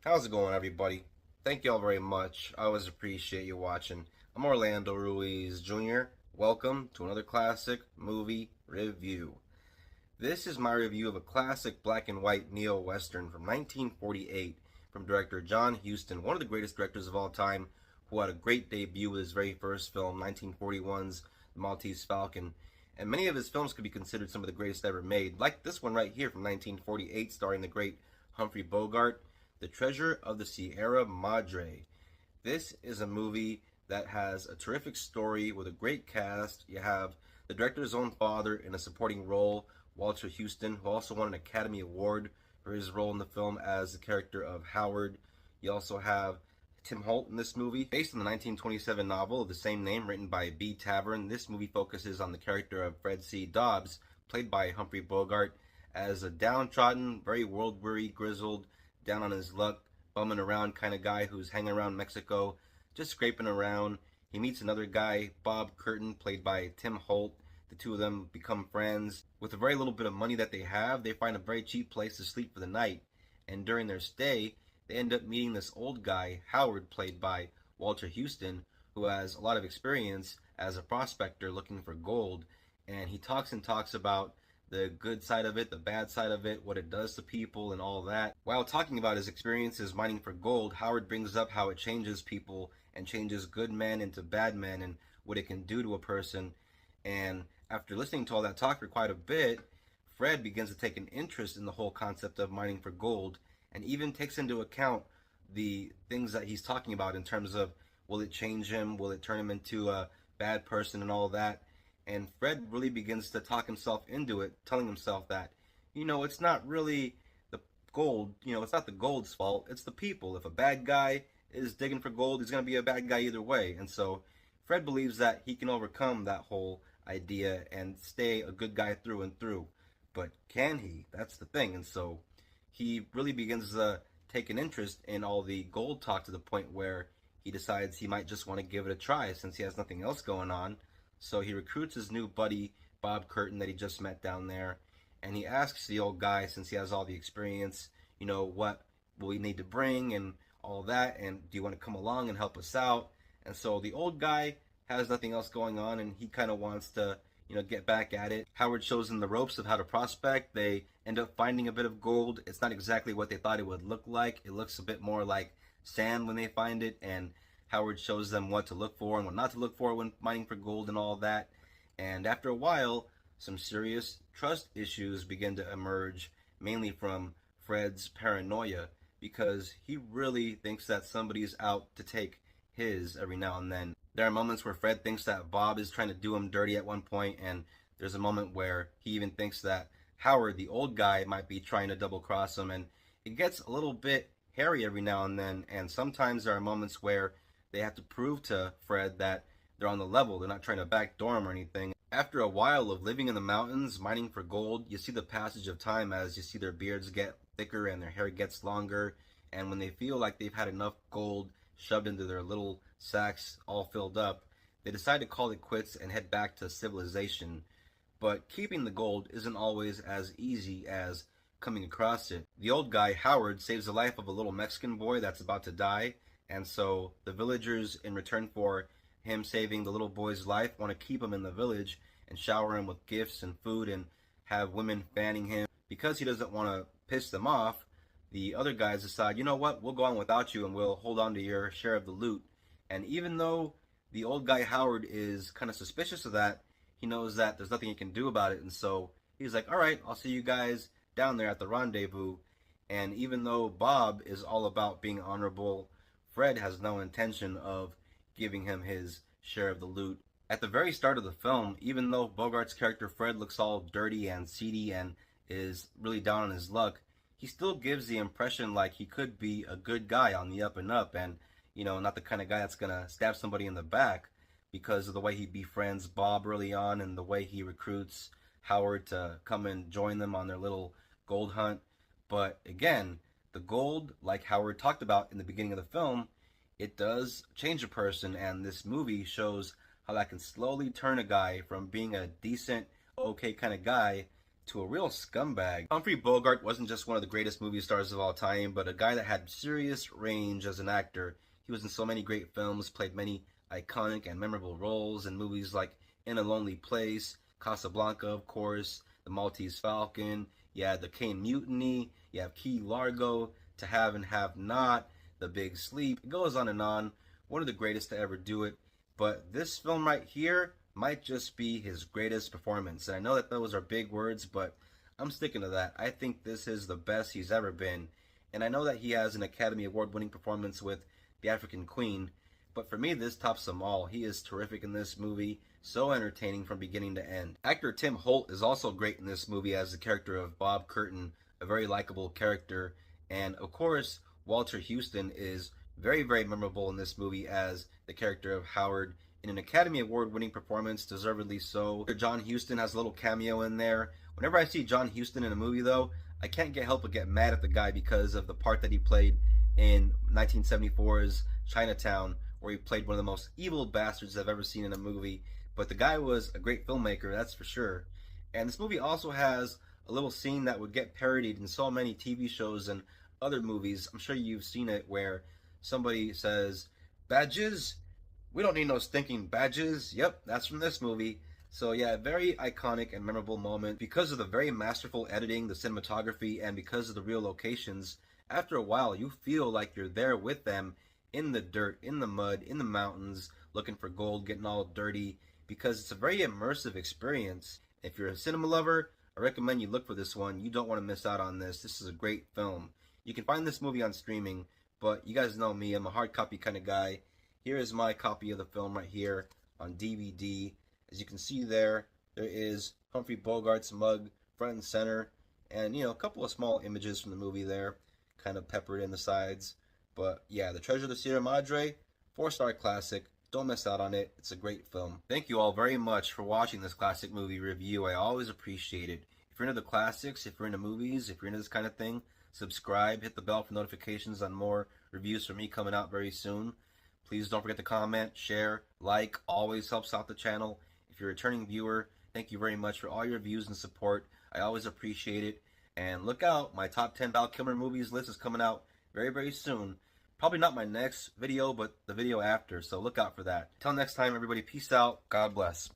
How's it going, everybody? Thank you all very much. I always appreciate you watching. I'm Orlando Ruiz Jr. Welcome to another classic movie review. This is my review of a classic black and white neo-western from 1948 from director John Huston, one of the greatest directors of all time, who had a great debut with his very first film, 1941's The Maltese Falcon. And many of his films could be considered some of the greatest ever made, like this one right here from 1948, starring the great Humphrey Bogart, The Treasure of the Sierra Madre. This is a movie that has a terrific story with a great cast. You have the director's own father in a supporting role, Walter Huston, who also won an Academy Award for his role in the film as the character of Howard. You also have Tim Holt in this movie. Based on the 1927 novel of the same name written by B. Tavern, this movie focuses on the character of Fred C. Dobbs, played by Humphrey Bogart, as a downtrodden, very world-weary, grizzled, down on his luck, bumming around kind of guy who's hanging around Mexico, just scraping around. He meets another guy, Bob Curtin, played by Tim Holt. The two of them become friends. With a very little bit of money that they have, they find a very cheap place to sleep for the night. And during their stay, they end up meeting this old guy, Howard, played by Walter Huston, who has a lot of experience as a prospector looking for gold. And he talks and talks about the good side of it, the bad side of it, what it does to people and all that. While talking about his experiences mining for gold, Howard brings up how it changes people and changes good men into bad men and what it can do to a person. And after listening to all that talk for quite a bit, Fred begins to take an interest in the whole concept of mining for gold and even takes into account the things that he's talking about in terms of, will it change him, will it turn him into a bad person and all that. And Fred really begins to talk himself into it, telling himself that, it's not really the gold, it's not the gold's fault, it's the people. If a bad guy is digging for gold, he's going to be a bad guy either way. And so Fred believes that he can overcome that whole idea and stay a good guy through and through. But can he? That's the thing. And so he really begins to take an interest in all the gold talk to the point where he decides he might just want to give it a try since he has nothing else going on. So he recruits his new buddy, Bob Curtin, that he just met down there, and he asks the old guy, since he has all the experience, what will we need to bring and all that, and do you want to come along and help us out? And so the old guy has nothing else going on, and he kind of wants to, get back at it. Howard shows them the ropes of how to prospect. They end up finding a bit of gold. It's not exactly what they thought it would look like. It looks a bit more like sand when they find it, and Howard shows them what to look for and what not to look for when mining for gold and all that. And after a while, some serious trust issues begin to emerge, mainly from Fred's paranoia, because he really thinks that somebody's out to take his every now and then. There are moments where Fred thinks that Bob is trying to do him dirty at one point, and there's a moment where he even thinks that Howard, the old guy, might be trying to double cross him, and it gets a little bit hairy every now and then, and sometimes there are moments where they have to prove to Fred that they're on the level. They're not trying to backdoor him or anything. After a while of living in the mountains, mining for gold, you see the passage of time as you see their beards get thicker and their hair gets longer. And when they feel like they've had enough gold shoved into their little sacks all filled up, they decide to call it quits and head back to civilization. But keeping the gold isn't always as easy as coming across it. The old guy, Howard, saves the life of a little Mexican boy that's about to die. And so the villagers, in return for him saving the little boy's life, want to keep him in the village and shower him with gifts and food and have women fanning him. Because he doesn't want to piss them off, the other guys decide, you know what, we'll go on without you and we'll hold on to your share of the loot. And even though the old guy Howard is kind of suspicious of that, he knows that there's nothing he can do about it. And so he's like, all right, I'll see you guys down there at the rendezvous. And even though Bob is all about being honorable, Fred has no intention of giving him his share of the loot. At the very start of the film, even though Bogart's character Fred looks all dirty and seedy and is really down on his luck, he still gives the impression like he could be a good guy on the up and up, and not the kind of guy that's gonna stab somebody in the back, because of the way he befriends Bob early on and the way he recruits Howard to come and join them on their little gold hunt. But again, the gold, like Howard talked about in the beginning of the film, it does change a person, and this movie shows how that can slowly turn a guy from being a decent, okay kind of guy to a real scumbag. Humphrey Bogart wasn't just one of the greatest movie stars of all time, but a guy that had serious range as an actor. He was in so many great films, played many iconic and memorable roles in movies like In a Lonely Place, Casablanca, of course, The Maltese Falcon, you had The Caine Mutiny, you have Key Largo, To Have and Have Not, The Big Sleep. It goes on and on. One of the greatest to ever do it. But this film right here might just be his greatest performance. And I know that those are big words, but I'm sticking to that. I think this is the best he's ever been. And I know that he has an Academy Award winning performance with The African Queen, but for me, this tops them all. He is terrific in this movie, so entertaining from beginning to end. Actor Tim Holt is also great in this movie as the character of Bob Curtin, a very likable character. And of course, Walter Huston is very, very memorable in this movie as the character of Howard in an Academy Award winning performance, deservedly so. John Huston has a little cameo in there. Whenever I see John Huston in a movie, though, I can't help but get mad at the guy because of the part that he played in 1974's Chinatown, where he played one of the most evil bastards I've ever seen in a movie. But the guy was a great filmmaker, that's for sure. And this movie also has a little scene that would get parodied in so many TV shows and other movies. I'm sure you've seen it, where somebody says, "Badges? We don't need no stinking badges." Yep, that's from this movie. So yeah, very iconic and memorable moment. Because of the very masterful editing, the cinematography, and because of the real locations, after a while you feel like you're there with them in the dirt, in the mud, in the mountains, looking for gold, getting all dirty, because it's a very immersive experience. If you're a cinema lover, I recommend you look for this one. You don't want to miss out on this. This is a great film. You can find this movie on streaming, but you guys know me, I'm a hard copy kind of guy. Here is my copy of the film right here on DVD. As you can see there is Humphrey Bogart's mug front and center, and a couple of small images from the movie there, kind of peppered in the sides. But yeah, The Treasure of the Sierra Madre, 4-star classic. Don't miss out on it. It's a great film. Thank you all very much for watching this classic movie review. I always appreciate it. If you're into the classics, if you're into movies, if you're into this kind of thing, subscribe, hit the bell for notifications on more reviews from me coming out very soon. Please don't forget to comment, share, like, always helps out the channel. If you're a returning viewer, thank you very much for all your views and support. I always appreciate it. And look out, my top 10 Val Kilmer movies list is coming out very, very soon. Probably not my next video, but the video after, so look out for that. Till next time, everybody, peace out. God bless.